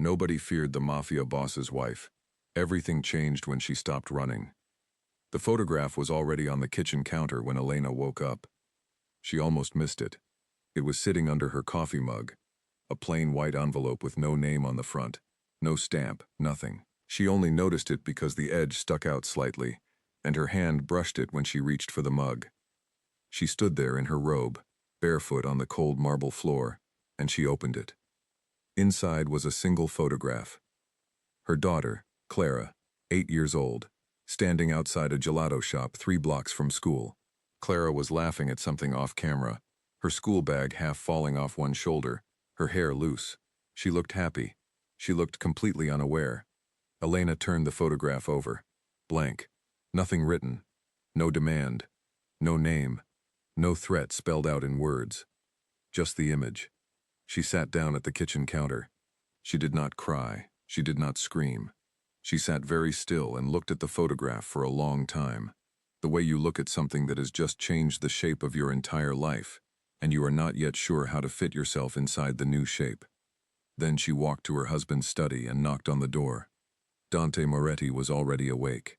Nobody feared the Mafia boss's wife. Everything changed when she stopped running. The photograph was already on the kitchen counter when Elena woke up. She almost missed it. It was sitting under her coffee mug, a plain white envelope with no name on the front, no stamp, nothing. She only noticed it because the edge stuck out slightly, and her hand brushed it when she reached for the mug. She stood there in her robe, barefoot on the cold marble floor, and she opened it. Inside was a single photograph. Her daughter, Clara, 8 years old, standing outside a gelato shop 3 blocks from school. Clara was laughing at something off camera, her school bag half falling off one shoulder, her hair loose. She looked happy. She looked completely unaware. Elena turned the photograph over. Blank. Nothing written. No demand. No name. No threat spelled out in words. Just the image. She sat down at the kitchen counter. She did not cry. She did not scream. She sat very still and looked at the photograph for a long time. The way you look at something that has just changed the shape of your entire life, and you are not yet sure how to fit yourself inside the new shape. Then she walked to her husband's study and knocked on the door. Dante Moretti was already awake.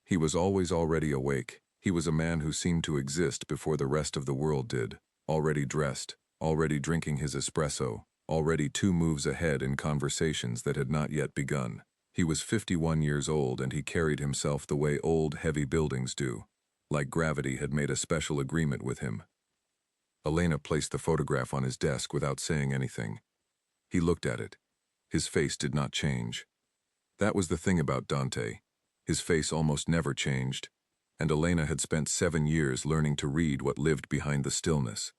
He was always already awake. He was a man who seemed to exist before the rest of the world did, already dressed, already drinking his espresso, already 2 moves ahead in conversations that had not yet begun. He was 51 years old and he carried himself the way old, heavy buildings do, like gravity had made a special agreement with him. Elena placed the photograph on his desk without saying anything. He looked at it. His face did not change. That was the thing about Dante. His face almost never changed, and Elena had spent 7 years learning to read what lived behind the stillness.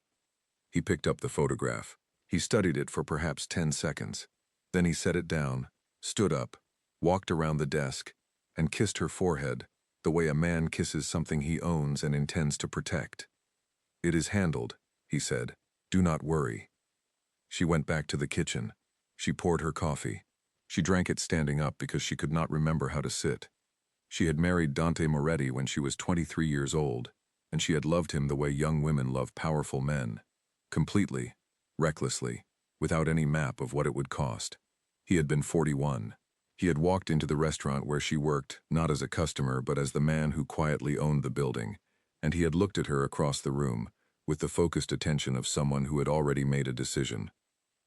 He picked up the photograph. He studied it for perhaps 10 seconds. Then he set it down, stood up, walked around the desk, and kissed her forehead, the way a man kisses something he owns and intends to protect. "It is handled," he said. "Do not worry." She went back to the kitchen. She poured her coffee. She drank it standing up because she could not remember how to sit. She had married Dante Moretti when she was 23 years old, and she had loved him the way young women love powerful men. Completely, recklessly, without any map of what it would cost. He had been 41. He had walked into the restaurant where she worked, not as a customer but as the man who quietly owned the building, and he had looked at her across the room, with the focused attention of someone who had already made a decision.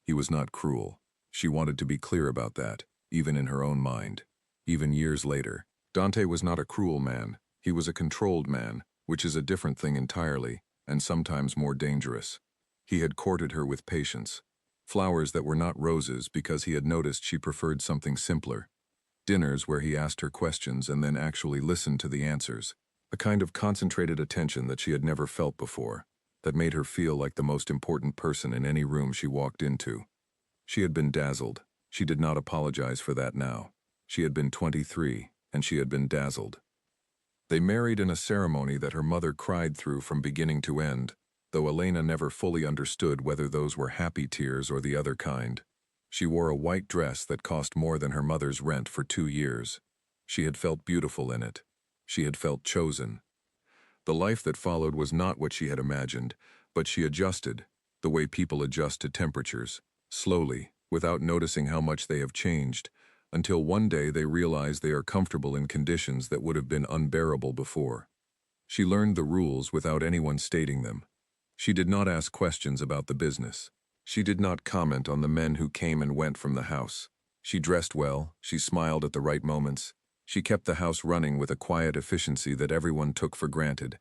He was not cruel. She wanted to be clear about that, even in her own mind. Even years later, Dante was not a cruel man. He was a controlled man, which is a different thing entirely, and sometimes more dangerous. He had courted her with patience. Flowers that were not roses because he had noticed she preferred something simpler. Dinners where he asked her questions and then actually listened to the answers. A kind of concentrated attention that she had never felt before, that made her feel like the most important person in any room she walked into. She had been dazzled. She did not apologize for that now. She had been 23, and she had been dazzled. They married in a ceremony that her mother cried through from beginning to end, though Elena never fully understood whether those were happy tears or the other kind. She wore a white dress that cost more than her mother's rent for 2 years. She had felt beautiful in it. She had felt chosen. The life that followed was not what she had imagined, but she adjusted, the way people adjust to temperatures, slowly, without noticing how much they have changed, until one day they realize they are comfortable in conditions that would have been unbearable before. She learned the rules without anyone stating them. She did not ask questions about the business. She did not comment on the men who came and went from the house. She dressed well, she smiled at the right moments. She kept the house running with a quiet efficiency that everyone took for granted.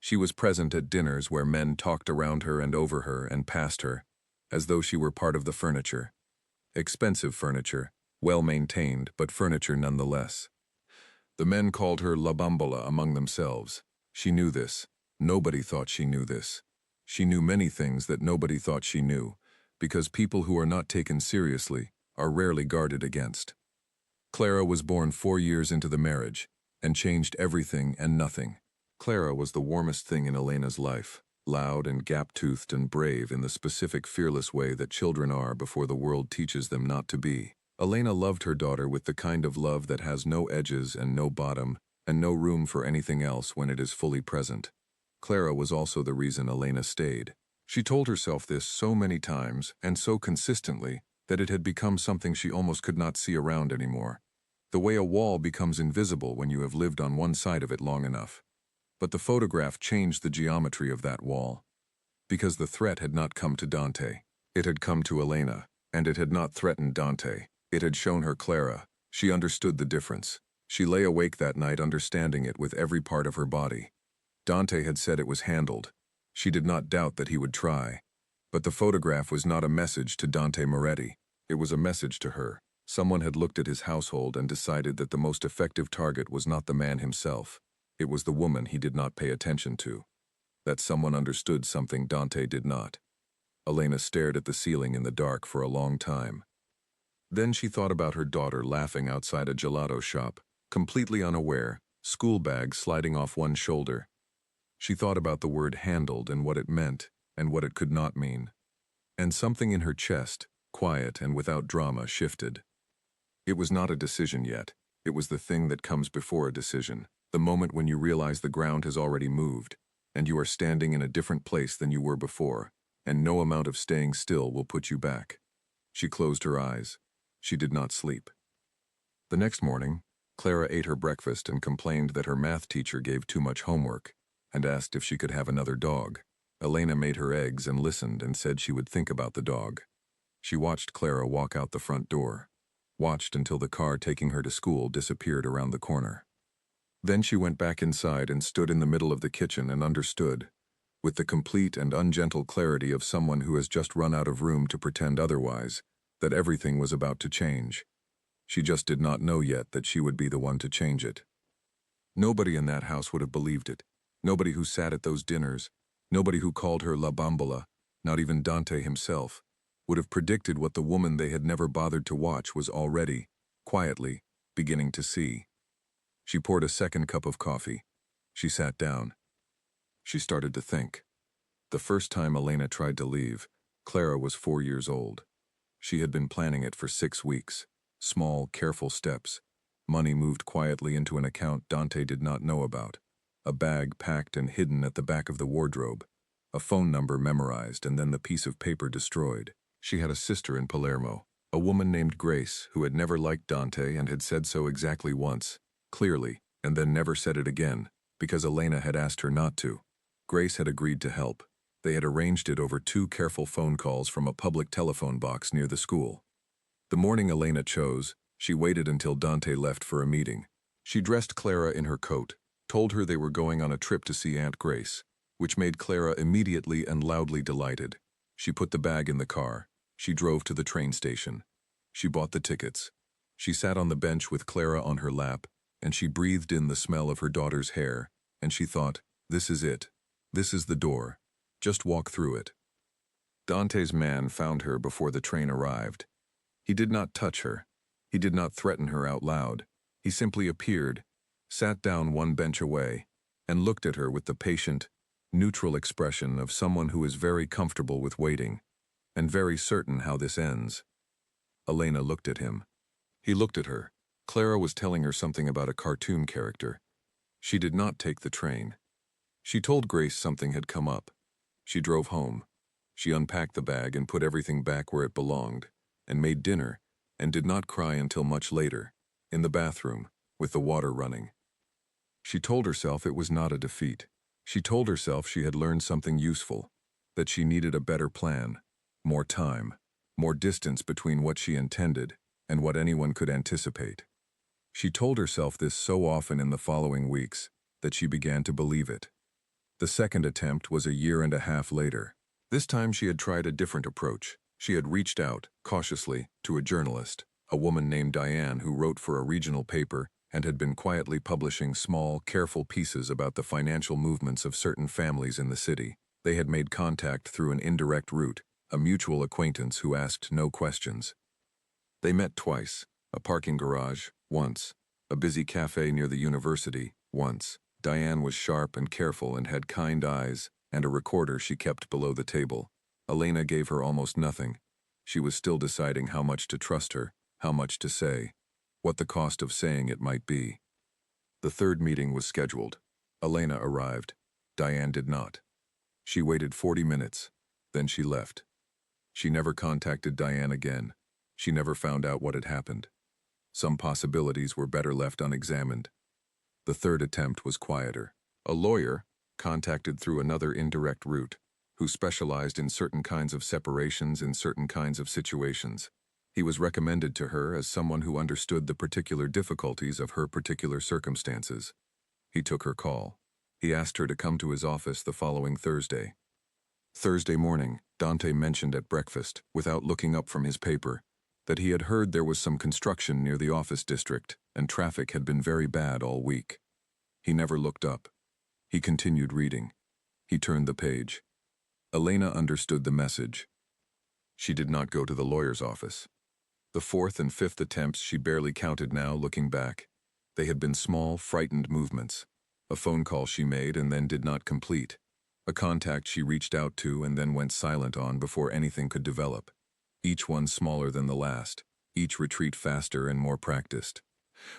She was present at dinners where men talked around her and over her and past her, as though she were part of the furniture. Expensive furniture, well-maintained, but furniture nonetheless. The men called her La Bambola among themselves. She knew this. Nobody thought she knew this. She knew many things that nobody thought she knew, because people who are not taken seriously are rarely guarded against. Clara was born 4 years into the marriage, and changed everything and nothing. Clara was the warmest thing in Elena's life, loud and gap-toothed and brave in the specific fearless way that children are before the world teaches them not to be. Elena loved her daughter with the kind of love that has no edges and no bottom, and no room for anything else when it is fully present. Clara was also the reason Elena stayed. She told herself this so many times, and so consistently, that it had become something she almost could not see around anymore. The way a wall becomes invisible when you have lived on one side of it long enough. But the photograph changed the geometry of that wall. Because the threat had not come to Dante. It had come to Elena, and it had not threatened Dante. It had shown her Clara. She understood the difference. She lay awake that night understanding it with every part of her body. Dante had said it was handled. She did not doubt that he would try. But the photograph was not a message to Dante Moretti. It was a message to her. Someone had looked at his household and decided that the most effective target was not the man himself. It was the woman he did not pay attention to. That someone understood something Dante did not. Elena stared at the ceiling in the dark for a long time. Then she thought about her daughter laughing outside a gelato shop, completely unaware, school bag sliding off one shoulder. She thought about the word handled and what it meant and what it could not mean. And something in her chest, quiet and without drama, shifted. It was not a decision yet. It was the thing that comes before a decision, the moment when you realize the ground has already moved, and you are standing in a different place than you were before, and no amount of staying still will put you back. She closed her eyes. She did not sleep. The next morning, Clara ate her breakfast and complained that her math teacher gave too much homework, and asked if she could have another dog. Elena made her eggs and listened and said she would think about the dog. She watched Clara walk out the front door, watched until the car taking her to school disappeared around the corner. Then she went back inside and stood in the middle of the kitchen and understood, with the complete and ungentle clarity of someone who has just run out of room to pretend otherwise, that everything was about to change. She just did not know yet that she would be the one to change it. Nobody in that house would have believed it. Nobody who sat at those dinners, nobody who called her La Bambola, not even Dante himself, would have predicted what the woman they had never bothered to watch was already, quietly, beginning to see. She poured a second cup of coffee. She sat down. She started to think. The first time Elena tried to leave, Clara was 4 years old. She had been planning it for 6 weeks. Small, careful steps. Money moved quietly into an account Dante did not know about. A bag packed and hidden at the back of the wardrobe. A phone number memorized and then the piece of paper destroyed. She had a sister in Palermo, a woman named Grace who had never liked Dante and had said so exactly once, clearly, and then never said it again, because Elena had asked her not to. Grace had agreed to help. They had arranged it over 2 careful phone calls from a public telephone box near the school. The morning Elena chose, she waited until Dante left for a meeting. She dressed Clara in her coat, told her they were going on a trip to see Aunt Grace, which made Clara immediately and loudly delighted. She put the bag in the car. She drove to the train station. She bought the tickets. She sat on the bench with Clara on her lap, and she breathed in the smell of her daughter's hair, and she thought, this is it. This is the door. Just walk through it. Dante's man found her before the train arrived. He did not touch her. He did not threaten her out loud. He simply appeared, sat down one bench away, and looked at her with the patient, neutral expression of someone who is very comfortable with waiting, and very certain how this ends. Elena looked at him. He looked at her. Clara was telling her something about a cartoon character. She did not take the train. She told Grace something had come up. She drove home. She unpacked the bag and put everything back where it belonged, and made dinner, and did not cry until much later, in the bathroom, with the water running. She told herself it was not a defeat. She told herself she had learned something useful, that she needed a better plan, more time, more distance between what she intended and what anyone could anticipate. She told herself this so often in the following weeks that she began to believe it. The second attempt was a year and a half later. This time she had tried a different approach. She had reached out, cautiously, to a journalist, a woman named Diane who wrote for a regional paper and had been quietly publishing small, careful pieces about the financial movements of certain families in the city. They had made contact through an indirect route, a mutual acquaintance who asked no questions. They met twice, a parking garage, once, a busy cafe near the university, once. Diane was sharp and careful and had kind eyes, and a recorder she kept below the table. Elena gave her almost nothing. She was still deciding how much to trust her, how much to say, what the cost of saying it might be. The third meeting was scheduled. Elena arrived. Diane did not. She waited 40 minutes. Then she left. She never contacted Diane again. She never found out what had happened. Some possibilities were better left unexamined. The third attempt was quieter. A lawyer, contacted through another indirect route, who specialized in certain kinds of separations in certain kinds of situations. He was recommended to her as someone who understood the particular difficulties of her particular circumstances. He took her call. He asked her to come to his office the following Thursday. Thursday morning, Dante mentioned at breakfast, without looking up from his paper, that he had heard there was some construction near the office district, and traffic had been very bad all week. He never looked up. He continued reading. He turned the page. Elena understood the message. She did not go to the lawyer's office. The fourth and fifth attempts she barely counted now, looking back. They had been small, frightened movements. A phone call she made and then did not complete. A contact she reached out to and then went silent on before anything could develop. Each one smaller than the last, each retreat faster and more practiced.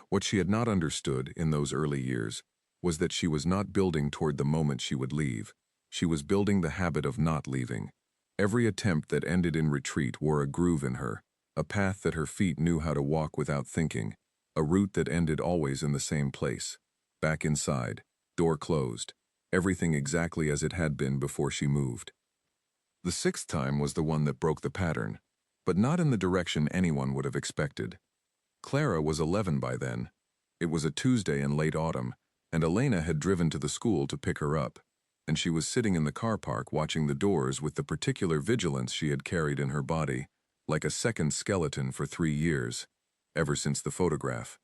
What she had not understood in those early years was that she was not building toward the moment she would leave. She was building the habit of not leaving. Every attempt that ended in retreat wore a groove in her, a path that her feet knew how to walk without thinking, a route that ended always in the same place. Back inside, door closed, everything exactly as it had been before she moved. The sixth time was the one that broke the pattern, but not in the direction anyone would have expected. Clara was 11 by then. It was a Tuesday in late autumn, and Elena had driven to the school to pick her up, and she was sitting in the car park watching the doors with the particular vigilance she had carried in her body, like a second skeleton for 3 years, ever since the photograph.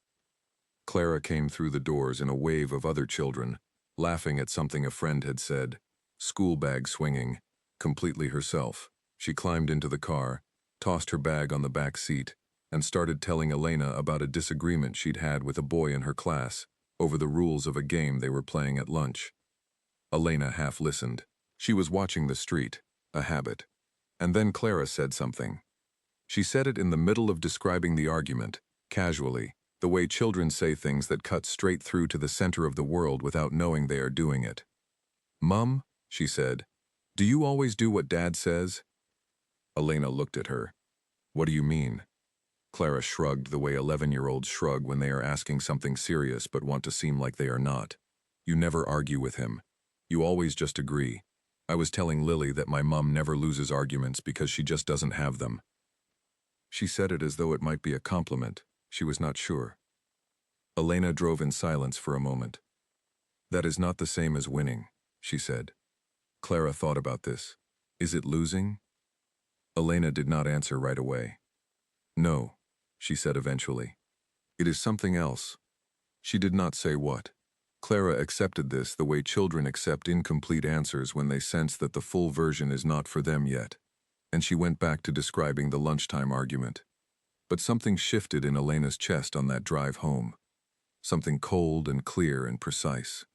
Clara came through the doors in a wave of other children, laughing at something a friend had said, school bag swinging, completely herself. She climbed into the car, tossed her bag on the back seat, and started telling Elena about a disagreement she'd had with a boy in her class over the rules of a game they were playing at lunch. Elena half listened. She was watching the street, a habit. And then Clara said something. She said it in the middle of describing the argument, casually, the way children say things that cut straight through to the center of the world without knowing they are doing it. "Mum," she said, "do you always do what Dad says?" Elena looked at her. "What do you mean?" Clara shrugged the way 11-year-olds shrug when they are asking something serious but want to seem like they are not. "You never argue with him. You always just agree. I was telling Lily that my mum never loses arguments because she just doesn't have them." She said it as though it might be a compliment. She was not sure. Elena drove in silence for a moment. "That is not the same as winning," she said. Clara thought about this. "Is it losing?" Elena did not answer right away. "No," she said eventually. "It is something else." She did not say what. Clara accepted this the way children accept incomplete answers when they sense that the full version is not for them yet, and she went back to describing the lunchtime argument. But something shifted in Elena's chest on that drive home. Something cold and clear and precise.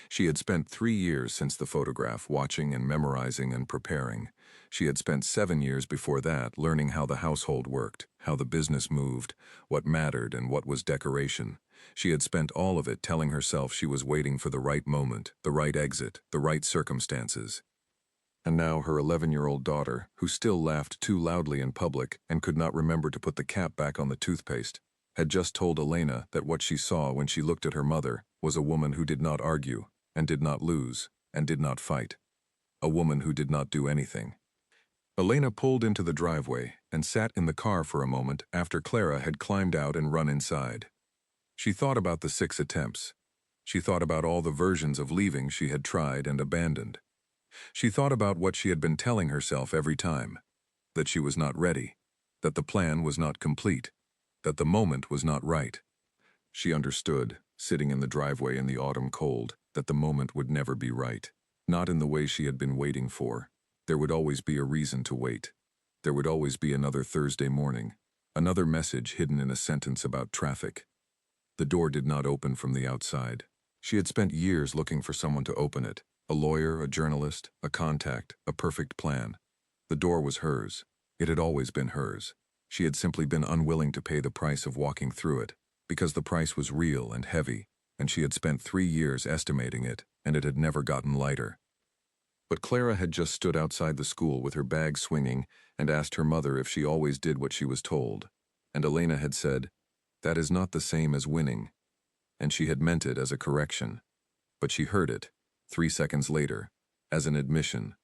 She had spent 3 years since the photograph watching and memorizing and preparing. She had spent 7 years before that learning how the household worked, how the business moved, what mattered and what was decoration. She had spent all of it telling herself she was waiting for the right moment, the right exit, the right circumstances. And now her 11-year-old daughter, who still laughed too loudly in public and could not remember to put the cap back on the toothpaste, had just told Elena that what she saw when she looked at her mother was a woman who did not argue, and did not lose, and did not fight. A woman who did not do anything. Elena pulled into the driveway and sat in the car for a moment after Clara had climbed out and run inside. She thought about the 6 attempts. She thought about all the versions of leaving she had tried and abandoned. She thought about what she had been telling herself every time. That she was not ready. That the plan was not complete. That the moment was not right. She understood, sitting in the driveway in the autumn cold, that the moment would never be right. Not in the way she had been waiting for. There would always be a reason to wait. There would always be another Thursday morning. Another message hidden in a sentence about traffic. The door did not open from the outside. She had spent years looking for someone to open it. A lawyer, a journalist, a contact, a perfect plan. The door was hers. It had always been hers. She had simply been unwilling to pay the price of walking through it, because the price was real and heavy, and she had spent 3 years estimating it, and it had never gotten lighter. But Clara had just stood outside the school with her bag swinging and asked her mother if she always did what she was told. And Elena had said, "That is not the same as winning." And she had meant it as a correction. But she heard it, 3 seconds later, as an admission.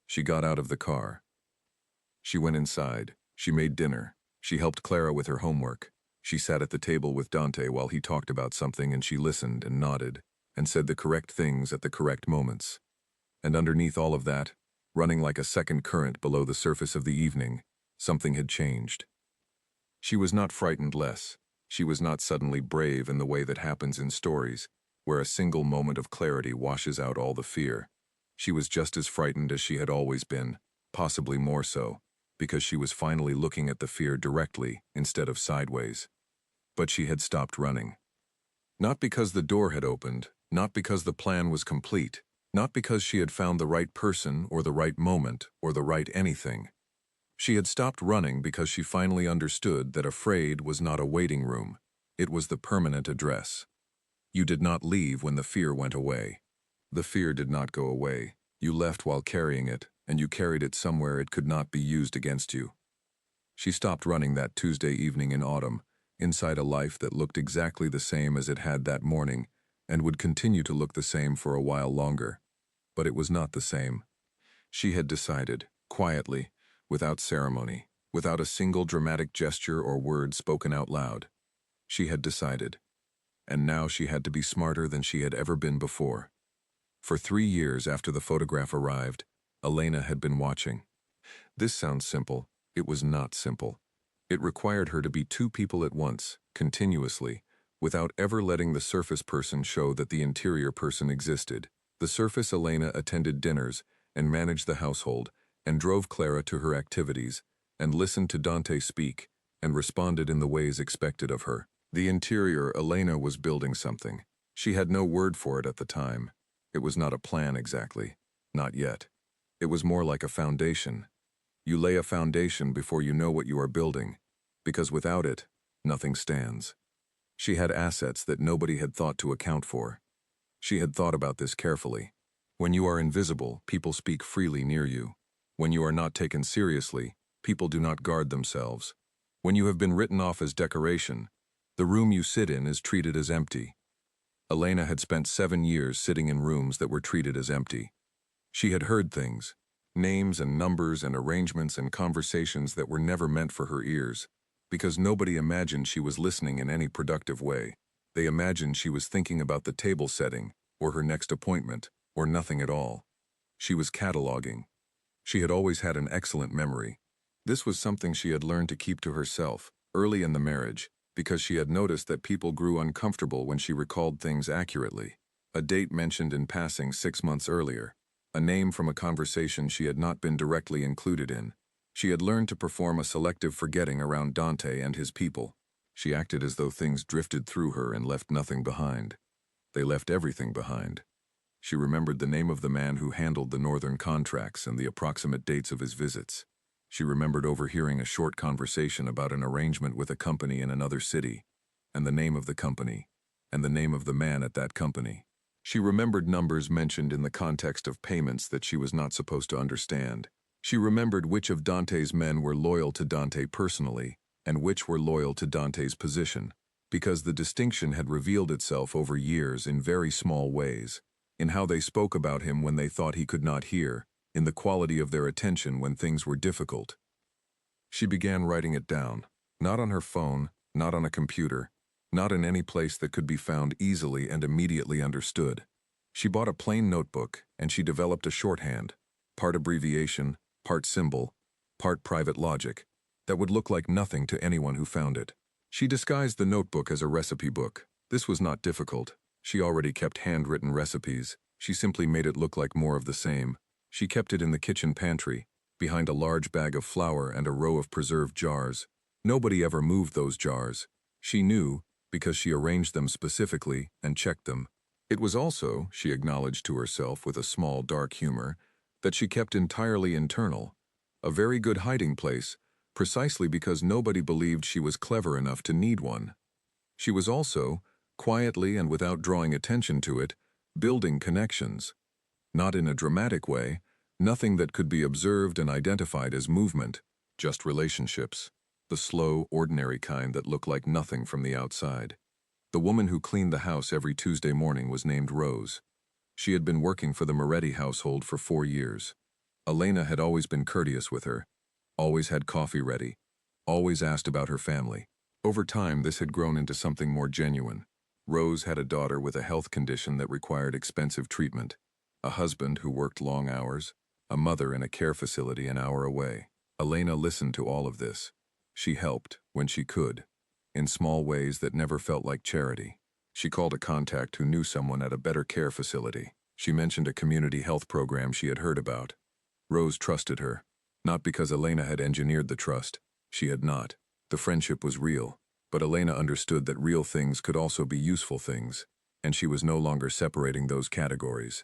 She got out of the car. She went inside. She made dinner. She helped Clara with her homework. She sat at the table with Dante while he talked about something, and she listened and nodded and said the correct things at the correct moments. And underneath all of that, running like a second current below the surface of the evening, something had changed. She was not frightened less. She was not suddenly brave in the way that happens in stories, where a single moment of clarity washes out all the fear. She was just as frightened as she had always been, possibly more so, because she was finally looking at the fear directly instead of sideways. But she had stopped running. Not because the door had opened, not because the plan was complete, not because she had found the right person or the right moment or the right anything. She had stopped running because she finally understood that afraid was not a waiting room. It was the permanent address. You did not leave when the fear went away. The fear did not go away. You left while carrying it, and you carried it somewhere it could not be used against you. She stopped running that Tuesday evening in autumn, inside a life that looked exactly the same as it had that morning, and would continue to look the same for a while longer. But it was not the same. She had decided, quietly, without ceremony, without a single dramatic gesture or word spoken out loud. She had decided. And now she had to be smarter than she had ever been before. For 3 years after the photograph arrived, Elena had been watching. This sounds simple. It was not simple. It required her to be two people at once, continuously, without ever letting the surface person show that the interior person existed. The surface Elena attended dinners and managed the household and drove Clara to her activities and listened to Dante speak and responded in the ways expected of her. The interior Elena was building something. She had no word for it at the time. It was not a plan exactly. Not yet. It was more like a foundation. You lay a foundation before you know what you are building, because without it, nothing stands. She had assets that nobody had thought to account for. She had thought about this carefully. When you are invisible, people speak freely near you. When you are not taken seriously, people do not guard themselves. When you have been written off as decoration, the room you sit in is treated as empty. Elena had spent 7 years sitting in rooms that were treated as empty. She had heard things, names and numbers and arrangements and conversations that were never meant for her ears, because nobody imagined she was listening in any productive way. They imagined she was thinking about the table setting, or her next appointment, or nothing at all. She was cataloging. She had always had an excellent memory. This was something she had learned to keep to herself, early in the marriage, because she had noticed that people grew uncomfortable when she recalled things accurately. A date mentioned in passing 6 months earlier. A name from a conversation she had not been directly included in. She had learned to perform a selective forgetting around Dante and his people. She acted as though things drifted through her and left nothing behind. They left everything behind. She remembered the name of the man who handled the northern contracts and the approximate dates of his visits. She remembered overhearing a short conversation about an arrangement with a company in another city, and the name of the company, and the name of the man at that company. She remembered numbers mentioned in the context of payments that she was not supposed to understand. She remembered which of Dante's men were loyal to Dante personally, and which were loyal to Dante's position, because the distinction had revealed itself over years in very small ways, in how they spoke about him when they thought he could not hear, in the quality of their attention when things were difficult. She began writing it down, not on her phone, not on a computer, not in any place that could be found easily and immediately understood. She bought a plain notebook, and she developed a shorthand, part abbreviation, part symbol, part private logic, that would look like nothing to anyone who found it. She disguised the notebook as a recipe book. This was not difficult. She already kept handwritten recipes. She simply made it look like more of the same. She kept it in the kitchen pantry, behind a large bag of flour and a row of preserved jars. Nobody ever moved those jars. She knew, because she arranged them specifically and checked them. It was also, she acknowledged to herself with a small dark humor, that she kept entirely internal, a very good hiding place, precisely because nobody believed she was clever enough to need one. She was also, quietly and without drawing attention to it, building connections. Not in a dramatic way, Nothing that could be observed and identified as movement, just relationships. The slow, ordinary kind that looked like nothing from the outside. The woman who cleaned the house every Tuesday morning was named Rose. She had been working for the Moretti household for 4 years. Elena had always been courteous with her, always had coffee ready, always asked about her family. Over time, this had grown into something more genuine. Rose had a daughter with a health condition that required expensive treatment, a husband who worked long hours, a mother in a care facility an hour away. Elena listened to all of this. She helped, when she could, in small ways that never felt like charity. She called a contact who knew someone at a better care facility. She mentioned a community health program she had heard about. Rose trusted her, not because Elena had engineered the trust. She had not. The friendship was real, but Elena understood that real things could also be useful things, and she was no longer separating those categories.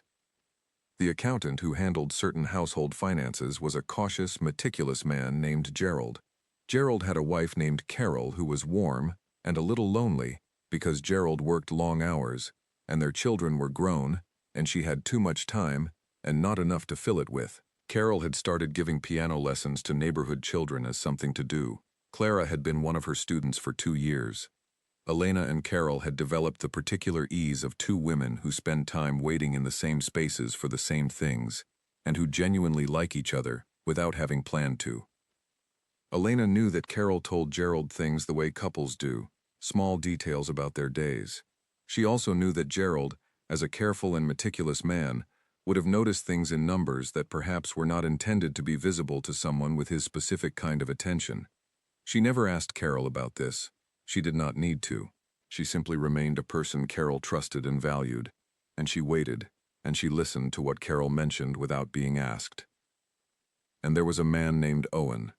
The accountant who handled certain household finances was a cautious, meticulous man named Gerald. Gerald had a wife named Carol who was warm and a little lonely because Gerald worked long hours, and their children were grown, and she had too much time and not enough to fill it with. Carol had started giving piano lessons to neighborhood children as something to do. Clara had been one of her students for 2 years. Elena and Carol had developed the particular ease of 2 women who spend time waiting in the same spaces for the same things, and who genuinely like each other without having planned to. Elena knew that Carol told Gerald things the way couples do, small details about their days. She also knew that Gerald, as a careful and meticulous man, would have noticed things in numbers that perhaps were not intended to be visible to someone with his specific kind of attention. She never asked Carol about this. She did not need to. She simply remained a person Carol trusted and valued, and she waited, and she listened to what Carol mentioned without being asked. And there was a man named Owen.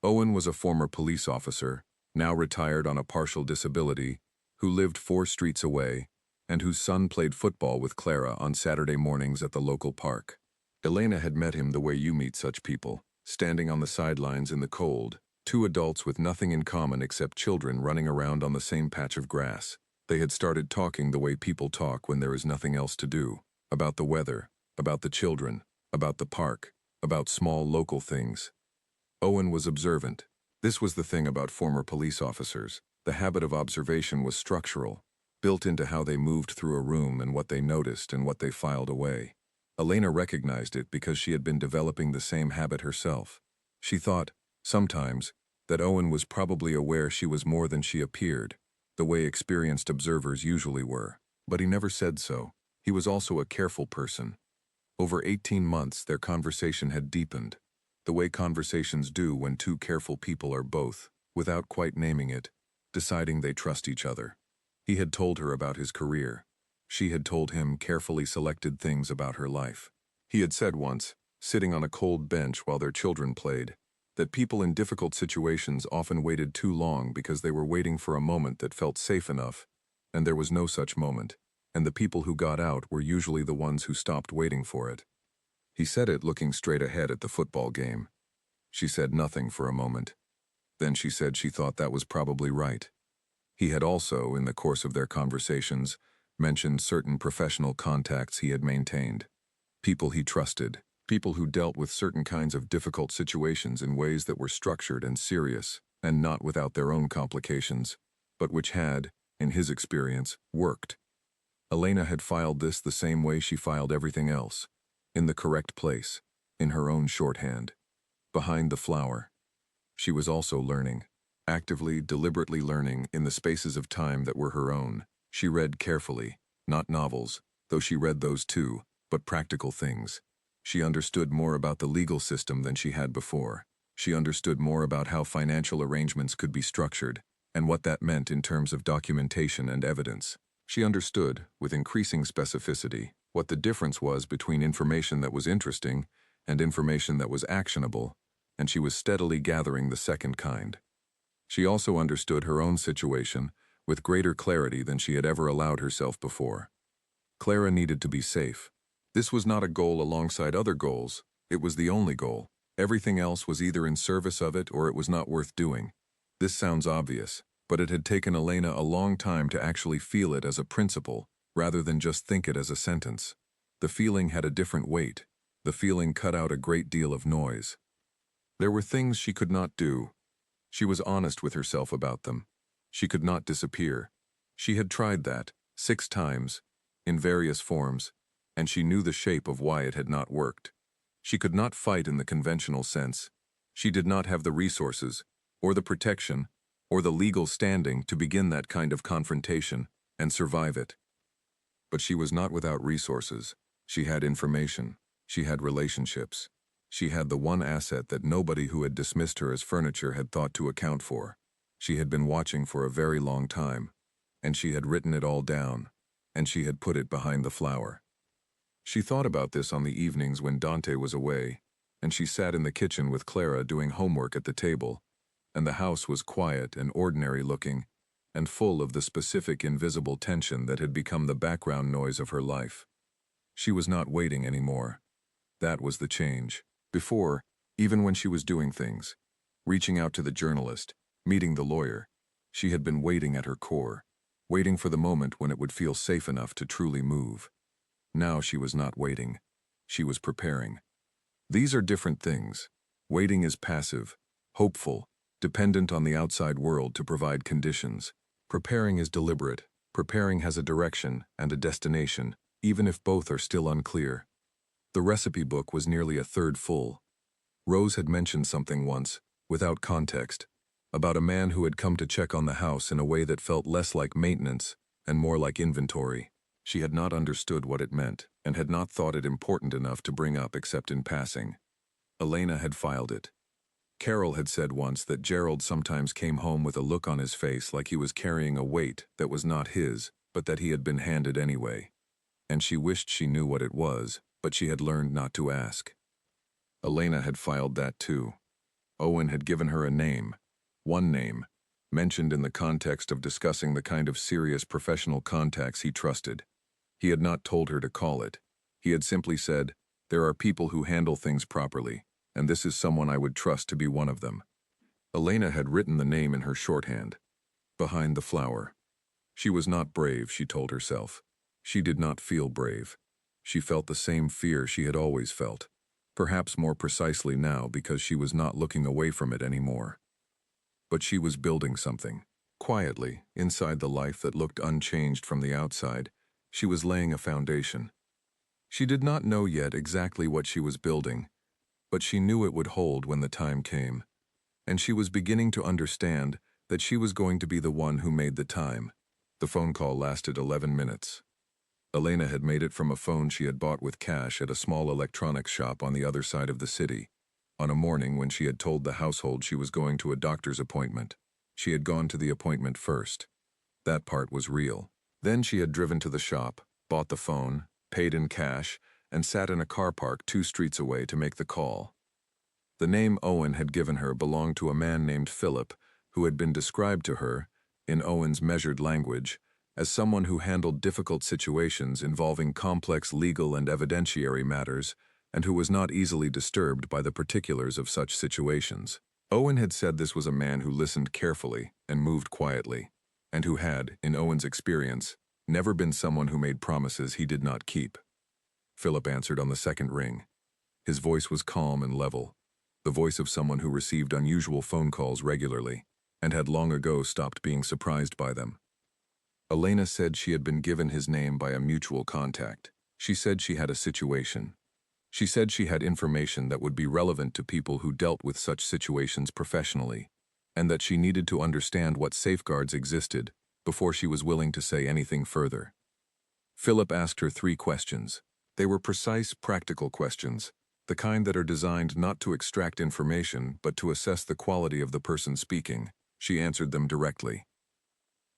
Owen was a former police officer, now retired on a partial disability, who lived 4 streets away, and whose son played football with Clara on Saturday mornings at the local park. Elena had met him the way you meet such people, standing on the sidelines in the cold, 2 adults with nothing in common except children running around on the same patch of grass. They had started talking the way people talk when there is nothing else to do, about the weather, about the children, about the park, about small local things. Owen was observant. This was the thing about former police officers. The habit of observation was structural, built into how they moved through a room and what they noticed and what they filed away. Elena recognized it because she had been developing the same habit herself. She thought, sometimes, that Owen was probably aware she was more than she appeared, the way experienced observers usually were. But he never said so. He was also a careful person. Over 18 months, their conversation had deepened, the way conversations do when 2 careful people are both, without quite naming it, deciding they trust each other. He had told her about his career. She had told him carefully selected things about her life. He had said once, sitting on a cold bench while their children played, that people in difficult situations often waited too long because they were waiting for a moment that felt safe enough, and there was no such moment, and the people who got out were usually the ones who stopped waiting for it. He said it looking straight ahead at the football game. She said nothing for a moment. Then she said she thought that was probably right. He had also, in the course of their conversations, mentioned certain professional contacts he had maintained. People he trusted, people who dealt with certain kinds of difficult situations in ways that were structured and serious, and not without their own complications, but which had, in his experience, worked. Elena had filed this the same way she filed everything else, in the correct place, in her own shorthand, behind the flower. She was also learning, actively, deliberately learning in the spaces of time that were her own. She read carefully, not novels, though she read those too, but practical things. She understood more about the legal system than she had before. She understood more about how financial arrangements could be structured, and what that meant in terms of documentation and evidence. She understood, with increasing specificity, what the difference was between information that was interesting and information that was actionable, and she was steadily gathering the second kind. She also understood her own situation with greater clarity than she had ever allowed herself before. Clara needed to be safe. This was not a goal alongside other goals, it was the only goal. Everything else was either in service of it or it was not worth doing. This sounds obvious, but it had taken Elena a long time to actually feel it as a principle, rather than just think it as a sentence. The feeling had a different weight. The feeling cut out a great deal of noise. There were things she could not do. She was honest with herself about them. She could not disappear. She had tried that, 6 times, in various forms, and she knew the shape of why it had not worked. She could not fight in the conventional sense. She did not have the resources, or the protection, or the legal standing to begin that kind of confrontation and survive it. But she was not without resources. She had information. She had relationships. She had the one asset that nobody who had dismissed her as furniture had thought to account for. She had been watching for a very long time, and she had written it all down, and she had put it behind the flower. She thought about this on the evenings when Dante was away, and she sat in the kitchen with Clara doing homework at the table, and the house was quiet and ordinary-looking, and full of the specific invisible tension that had become the background noise of her life. She was not waiting anymore. That was the change. Before, even when she was doing things, reaching out to the journalist, meeting the lawyer, she had been waiting at her core, waiting for the moment when it would feel safe enough to truly move. Now she was not waiting. She was preparing. These are different things. Waiting is passive, hopeful, dependent on the outside world to provide conditions. Preparing is deliberate. Preparing has a direction and a destination, even if both are still unclear. The recipe book was nearly a third full. Rose had mentioned something once, without context, about a man who had come to check on the house in a way that felt less like maintenance and more like inventory. She had not understood what it meant and had not thought it important enough to bring up except in passing. Elena had filed it. Carol had said once that Gerald sometimes came home with a look on his face like he was carrying a weight that was not his, but that he had been handed anyway. And she wished she knew what it was, but she had learned not to ask. Elena had filed that too. Owen had given her a name, one name, mentioned in the context of discussing the kind of serious professional contacts he trusted. He had not told her to call it. He had simply said, "There are people who handle things properly, and this is someone I would trust to be one of them." Elena had written the name in her shorthand, behind the flower. She was not brave, she told herself. She did not feel brave. She felt the same fear she had always felt, perhaps more precisely now because she was not looking away from it anymore. But she was building something. Quietly, inside the life that looked unchanged from the outside, she was laying a foundation. She did not know yet exactly what she was building, but she knew it would hold when the time came. And she was beginning to understand that she was going to be the one who made the time. The phone call lasted 11 minutes. Elena had made it from a phone she had bought with cash at a small electronics shop on the other side of the city, on a morning when she had told the household she was going to a doctor's appointment. She had gone to the appointment first. That part was real. Then she had driven to the shop, bought the phone, paid in cash, and sat in a car park 2 streets away to make the call. The name Owen had given her belonged to a man named Philip, who had been described to her, in Owen's measured language, as someone who handled difficult situations involving complex legal and evidentiary matters, and who was not easily disturbed by the particulars of such situations. Owen had said this was a man who listened carefully and moved quietly, and who had, in Owen's experience, never been someone who made promises he did not keep. Philip answered on the second ring. His voice was calm and level, the voice of someone who received unusual phone calls regularly, and had long ago stopped being surprised by them. Elena said she had been given his name by a mutual contact. She said she had a situation. She said she had information that would be relevant to people who dealt with such situations professionally, and that she needed to understand what safeguards existed before she was willing to say anything further. Philip asked her 3 questions. They were precise, practical questions, the kind that are designed not to extract information but to assess the quality of the person speaking. She answered them directly.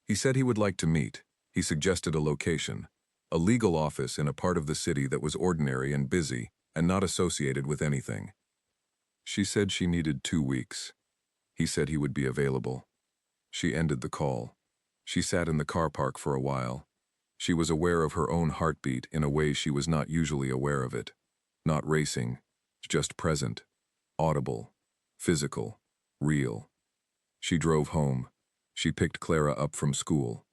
He said he would like to meet. He suggested a location, a legal office in a part of the city that was ordinary and busy and not associated with anything. She said she needed 2 weeks. He said he would be available. She ended the call. She sat in the car park for a while. She was aware of her own heartbeat in a way she was not usually aware of it. Not racing, just present, audible, physical, real. She drove home. She picked Clara up from school.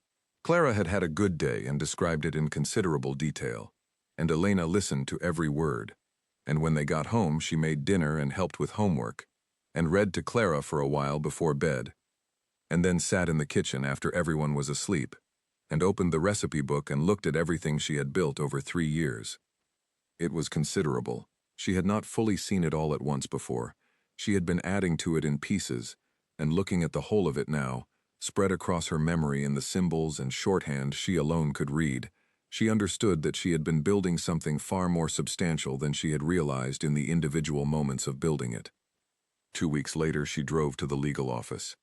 Clara had had a good day and described it in considerable detail, and Elena listened to every word. And when they got home, she made dinner and helped with homework, and read to Clara for a while before bed, and then sat in the kitchen after everyone was asleep, and opened the recipe book and looked at everything she had built over 3 years. It was considerable. She had not fully seen it all at once before. She had been adding to it in pieces, and looking at the whole of it now, spread across her memory in the symbols and shorthand she alone could read, she understood that she had been building something far more substantial than she had realized in the individual moments of building it. 2 weeks later, she drove to the legal office.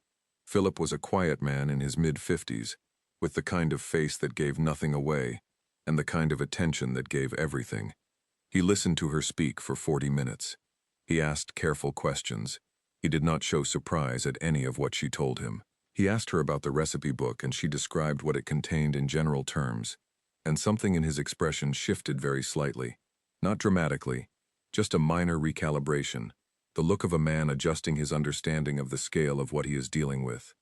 Philip was a quiet man in his mid-50s, with the kind of face that gave nothing away, and the kind of attention that gave everything. He listened to her speak for 40 minutes. He asked careful questions. He did not show surprise at any of what she told him. He asked her about the recipe book, and she described what it contained in general terms, and something in his expression shifted very slightly. Not dramatically, just a minor recalibration, the look of a man adjusting his understanding of the scale of what he is dealing with.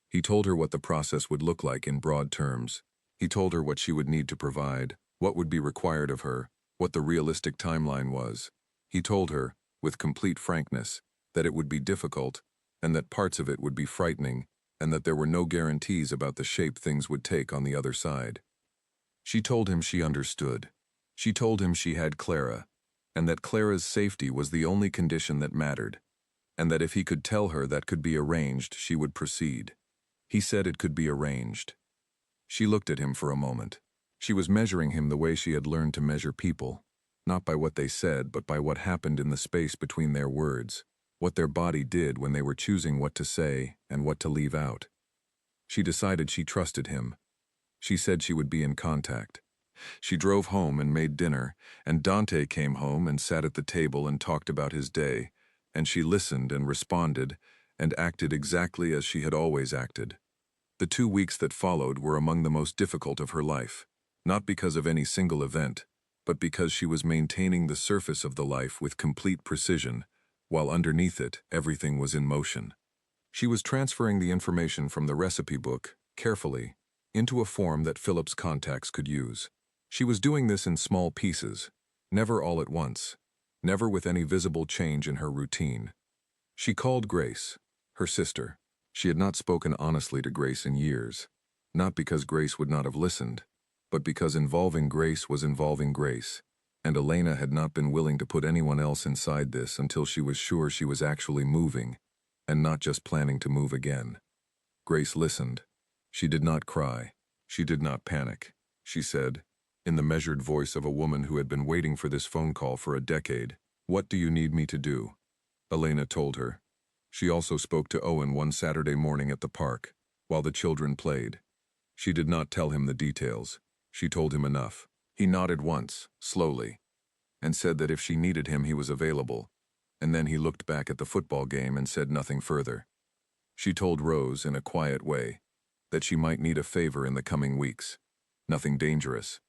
He told her what the process would look like in broad terms. He told her what she would need to provide, what would be required of her, what the realistic timeline was. He told her, with complete frankness, that it would be difficult, and that parts of it would be frightening, and that there were no guarantees about the shape things would take on the other side. She told him she understood. She told him she had Clara, and that Clara's safety was the only condition that mattered, and that if he could tell her that could be arranged, she would proceed. He said it could be arranged. She looked at him for a moment. She was measuring him the way she had learned to measure people, not by what they said, but by what happened in the space between their words, what their body did when they were choosing what to say and what to leave out. She decided she trusted him. She said she would be in contact. She drove home and made dinner, and Dante came home and sat at the table and talked about his day, and she listened and responded and acted exactly as she had always acted. The 2 weeks that followed were among the most difficult of her life, not because of any single event, but because she was maintaining the surface of the life with complete precision, while underneath it everything was in motion. She was transferring the information from the recipe book, carefully, into a form that Philip's contacts could use. She was doing this in small pieces, never all at once, never with any visible change in her routine. She called Grace, her sister. She had not spoken honestly to Grace in years, not because Grace would not have listened, but because involving Grace was involving Grace, and Elena had not been willing to put anyone else inside this until she was sure she was actually moving, and not just planning to move again. Grace listened. She did not cry. She did not panic. She said, in the measured voice of a woman who had been waiting for this phone call for a decade, "What do you need me to do?" Elena told her. She also spoke to Owen one Saturday morning at the park, while the children played. She did not tell him the details. She told him enough. He nodded once, slowly, and said that if she needed him he was available, and then he looked back at the football game and said nothing further. She told Rose, in a quiet way, that she might need a favor in the coming weeks. Nothing dangerous.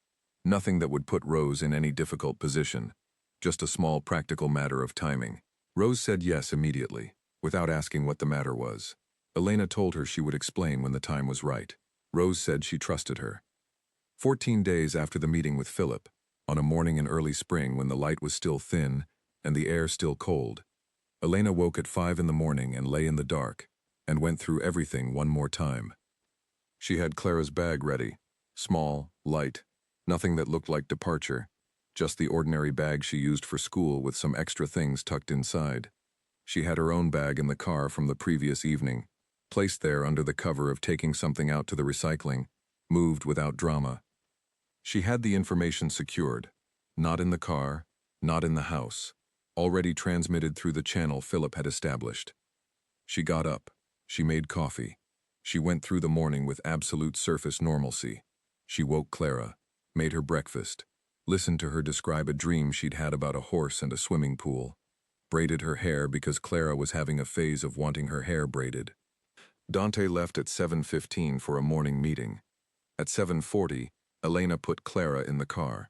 Nothing that would put Rose in any difficult position. Just a small practical matter of timing. Rose said yes immediately, without asking what the matter was. Elena told her she would explain when the time was right. Rose said she trusted her. 14 days after the meeting with Philip, on a morning in early spring when the light was still thin and the air still cold, Elena woke at 5 in the morning and lay in the dark, and went through everything one more time. She had Clara's bag ready, small, light, nothing that looked like departure, just the ordinary bag she used for school with some extra things tucked inside. She had her own bag in the car from the previous evening, placed there under the cover of taking something out to the recycling, moved without drama. She had the information secured, not in the car, not in the house, already transmitted through the channel Philip had established. She got up. She made coffee. She went through the morning with absolute surface normalcy. She woke Clara, made her breakfast, listened to her describe a dream she'd had about a horse and a swimming pool, braided her hair because Clara was having a phase of wanting her hair braided. Dante left at 7:15 for a morning meeting. At 7:40, Elena put Clara in the car.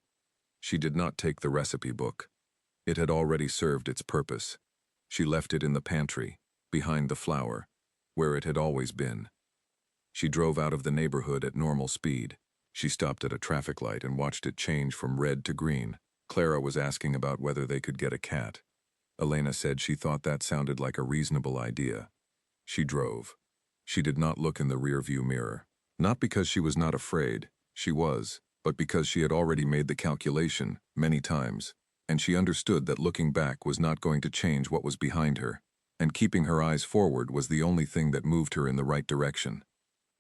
She did not take the recipe book. It had already served its purpose. She left it in the pantry, behind the flour, where it had always been. She drove out of the neighborhood at normal speed. She stopped at a traffic light and watched it change from red to green. Clara was asking about whether they could get a cat. Elena said she thought that sounded like a reasonable idea. She drove. She did not look in the rearview mirror. Not because she was not afraid, she was, but because she had already made the calculation many times, and she understood that looking back was not going to change what was behind her, and keeping her eyes forward was the only thing that moved her in the right direction.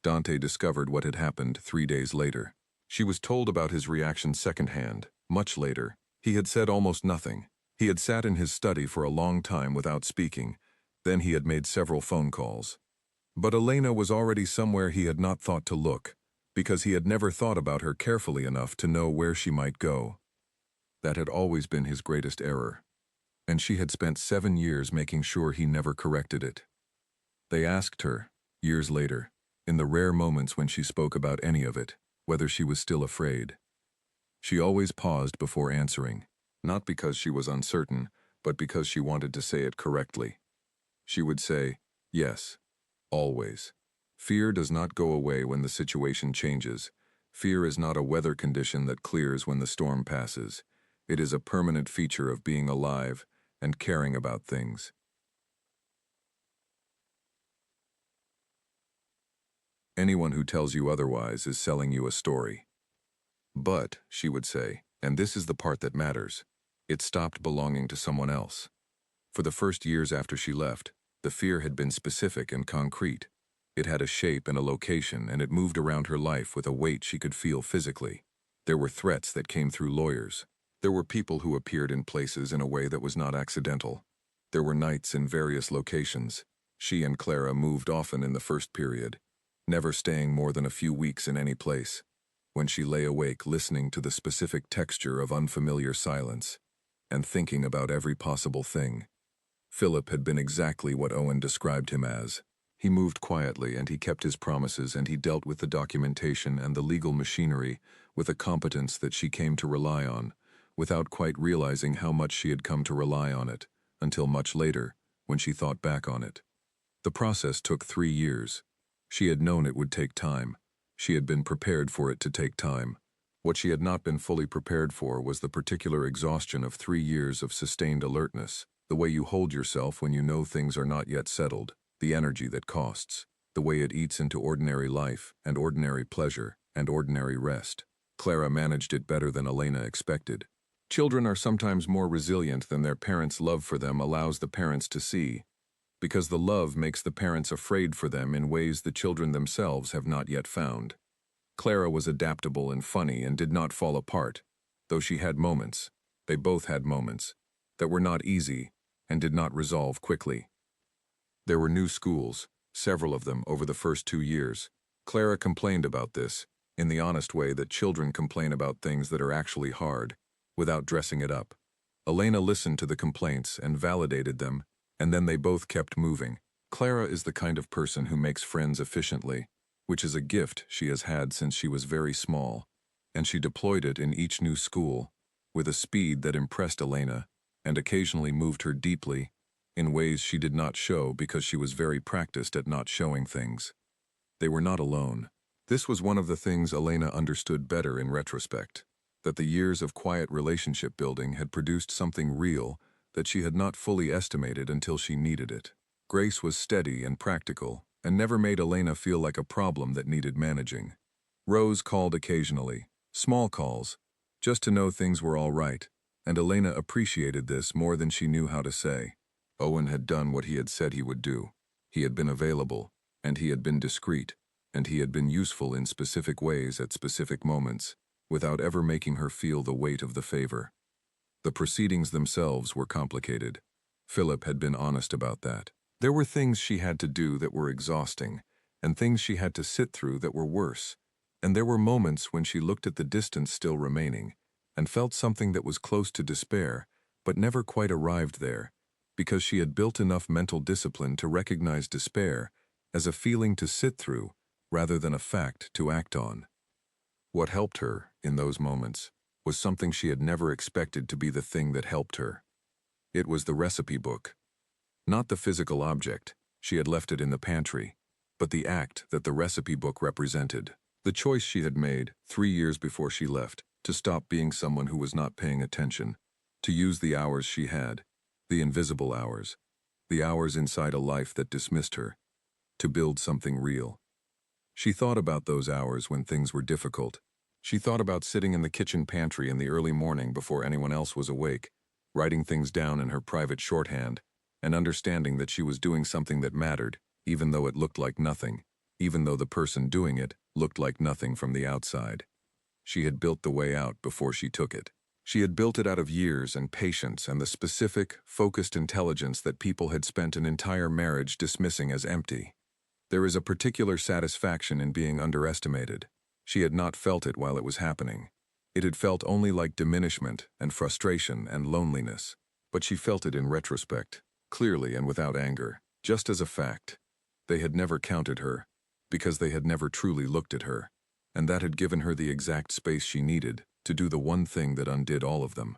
Dante discovered what had happened 3 days later. She was told about his reaction secondhand, much later. He had said almost nothing. He had sat in his study for a long time without speaking. Then he had made several phone calls. But Elena was already somewhere he had not thought to look, because he had never thought about her carefully enough to know where she might go. That had always been his greatest error, and she had spent 7 years making sure he never corrected it. They asked her, years later, in the rare moments when she spoke about any of it, whether she was still afraid. She always paused before answering, not because she was uncertain, but because she wanted to say it correctly. She would say, yes, always. Fear does not go away when the situation changes. Fear is not a weather condition that clears when the storm passes. It is a permanent feature of being alive and caring about things. Anyone who tells you otherwise is selling you a story. But, she would say, and this is the part that matters, it stopped belonging to someone else. For the first years after she left, the fear had been specific and concrete. It had a shape and a location, and it moved around her life with a weight she could feel physically. There were threats that came through lawyers. There were people who appeared in places in a way that was not accidental. There were nights in various locations. She and Clara moved often in the first period, never staying more than a few weeks in any place. When she lay awake listening to the specific texture of unfamiliar silence, and thinking about every possible thing. Philip had been exactly what Owen described him as. He moved quietly and he kept his promises and he dealt with the documentation and the legal machinery with a competence that she came to rely on, without quite realizing how much she had come to rely on it, until much later, when she thought back on it. The process took 3 years. She had known it would take time. She had been prepared for it to take time. What she had not been fully prepared for was the particular exhaustion of 3 years of sustained alertness, the way you hold yourself when you know things are not yet settled, the energy that costs, the way it eats into ordinary life and ordinary pleasure and ordinary rest. Clara managed it better than Elena expected. Children are sometimes more resilient than their parents' love for them allows the parents to see, because the love makes the parents afraid for them in ways the children themselves have not yet found. Clara was adaptable and funny and did not fall apart, though she had moments, they both had moments, that were not easy and did not resolve quickly. There were new schools, several of them over the first 2 years. Clara complained about this, in the honest way that children complain about things that are actually hard, without dressing it up. Elena listened to the complaints and validated them, and then they both kept moving. Clara is the kind of person who makes friends efficiently, which is a gift she has had since she was very small, and she deployed it in each new school, with a speed that impressed Elena, and occasionally moved her deeply, in ways she did not show because she was very practiced at not showing things. They were not alone. This was one of the things Elena understood better in retrospect, that the years of quiet relationship building had produced something real that she had not fully estimated until she needed it. Grace was steady and practical, and never made Elena feel like a problem that needed managing. Rose called occasionally, small calls, just to know things were all right, and Elena appreciated this more than she knew how to say. Owen had done what he had said he would do. He had been available, and he had been discreet, and he had been useful in specific ways at specific moments, without ever making her feel the weight of the favor. The proceedings themselves were complicated. Philip had been honest about that. There were things she had to do that were exhausting, and things she had to sit through that were worse, and there were moments when she looked at the distance still remaining, and felt something that was close to despair, but never quite arrived there, because she had built enough mental discipline to recognize despair as a feeling to sit through rather than a fact to act on. What helped her, in those moments, was something she had never expected to be the thing that helped her. It was the recipe book. Not the physical object, she had left it in the pantry, but the act that the recipe book represented. The choice she had made, 3 years before she left, to stop being someone who was not paying attention, to use the hours she had, the invisible hours, the hours inside a life that dismissed her, to build something real. She thought about those hours when things were difficult. She thought about sitting in the kitchen pantry in the early morning before anyone else was awake, writing things down in her private shorthand, and understanding that she was doing something that mattered, even though it looked like nothing, even though the person doing it looked like nothing from the outside. She had built the way out before she took it. She had built it out of years and patience and the specific, focused intelligence that people had spent an entire marriage dismissing as empty. There is a particular satisfaction in being underestimated. She had not felt it while it was happening. It had felt only like diminishment and frustration and loneliness. But she felt it in retrospect, clearly and without anger, just as a fact. They had never counted her, because they had never truly looked at her, and that had given her the exact space she needed to do the one thing that undid all of them.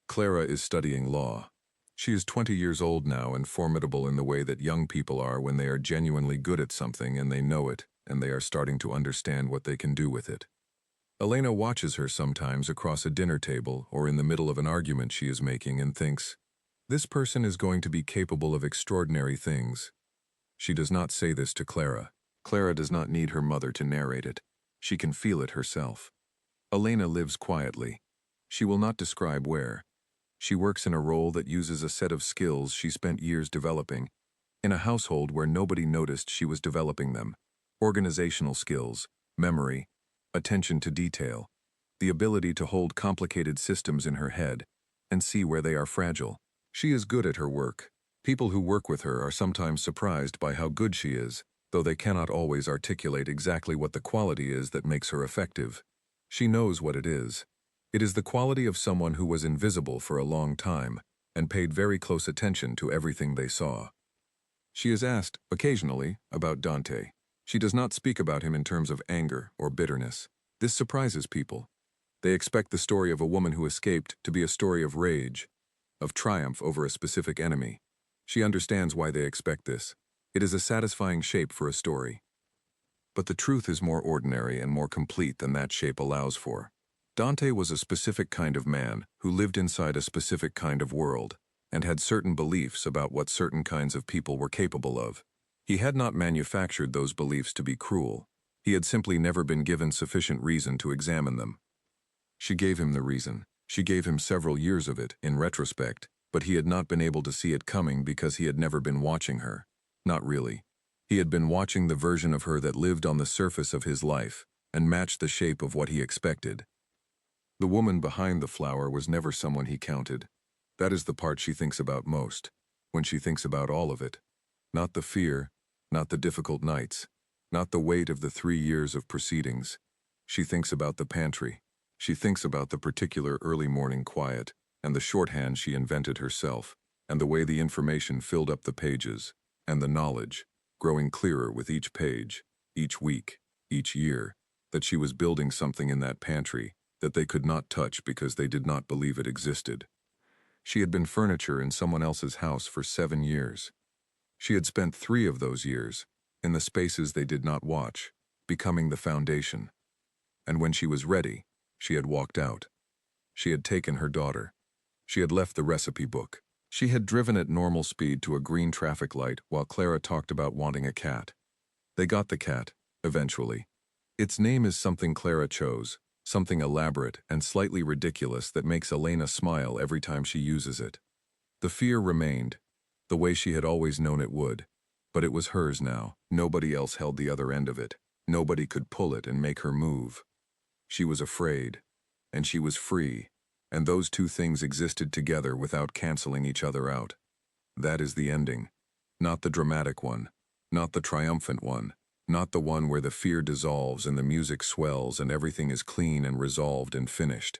Clara is studying law. She is 20 years old now and formidable in the way that young people are when they are genuinely good at something and they know it, and they are starting to understand what they can do with it. Elena watches her sometimes across a dinner table or in the middle of an argument she is making and thinks, this person is going to be capable of extraordinary things. She does not say this to Clara. Clara does not need her mother to narrate it. She can feel it herself. Elena lives quietly. She will not describe where. She works in a role that uses a set of skills she spent years developing, in a household where nobody noticed she was developing them. Organizational skills, memory, attention to detail, the ability to hold complicated systems in her head and see where they are fragile. She is good at her work. People who work with her are sometimes surprised by how good she is, though they cannot always articulate exactly what the quality is that makes her effective. She knows what it is. It is the quality of someone who was invisible for a long time and paid very close attention to everything they saw. She is asked, occasionally, about Dante. She does not speak about him in terms of anger or bitterness. This surprises people. They expect the story of a woman who escaped to be a story of rage, of triumph over a specific enemy. She understands why they expect this. It is a satisfying shape for a story. But the truth is more ordinary and more complete than that shape allows for. Dante was a specific kind of man who lived inside a specific kind of world and had certain beliefs about what certain kinds of people were capable of. He had not manufactured those beliefs to be cruel. He had simply never been given sufficient reason to examine them. She gave him the reason. She gave him several years of it, in retrospect, but he had not been able to see it coming because he had never been watching her. Not really. He had been watching the version of her that lived on the surface of his life and matched the shape of what he expected. The woman behind the flower was never someone he counted. That is the part she thinks about most, when she thinks about all of it. Not the fear, not the difficult nights, not the weight of the 3 years of proceedings. She thinks about the pantry. She thinks about the particular early morning quiet and the shorthand she invented herself, and the way the information filled up the pages, and the knowledge, growing clearer with each page, each week, each year, that she was building something in that pantry that they could not touch because they did not believe it existed. She had been furniture in someone else's house for 7 years. She had spent 3 of those years in the spaces they did not watch, becoming the foundation. And when she was ready, she had walked out. She had taken her daughter. She had left the recipe book. She had driven at normal speed to a green traffic light while Clara talked about wanting a cat. They got the cat, eventually. Its name is something Clara chose, something elaborate and slightly ridiculous that makes Elena smile every time she uses it. The fear remained, the way she had always known it would, but it was hers now. Nobody else held the other end of it. Nobody could pull it and make her move. She was afraid, and she was free, and those two things existed together without canceling each other out. That is the ending. Not the dramatic one, not the triumphant one, not the one where the fear dissolves and the music swells and everything is clean and resolved and finished.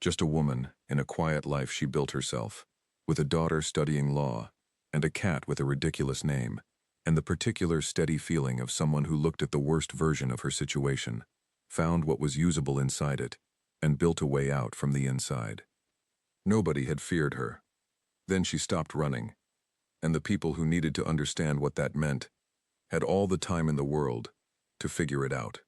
Just a woman in a quiet life she built herself, with a daughter studying law, and a cat with a ridiculous name, and the particular steady feeling of someone who looked at the worst version of her situation, found what was usable inside it, and built a way out from the inside. Nobody had feared her. Then she stopped running, and the people who needed to understand what that meant had all the time in the world to figure it out.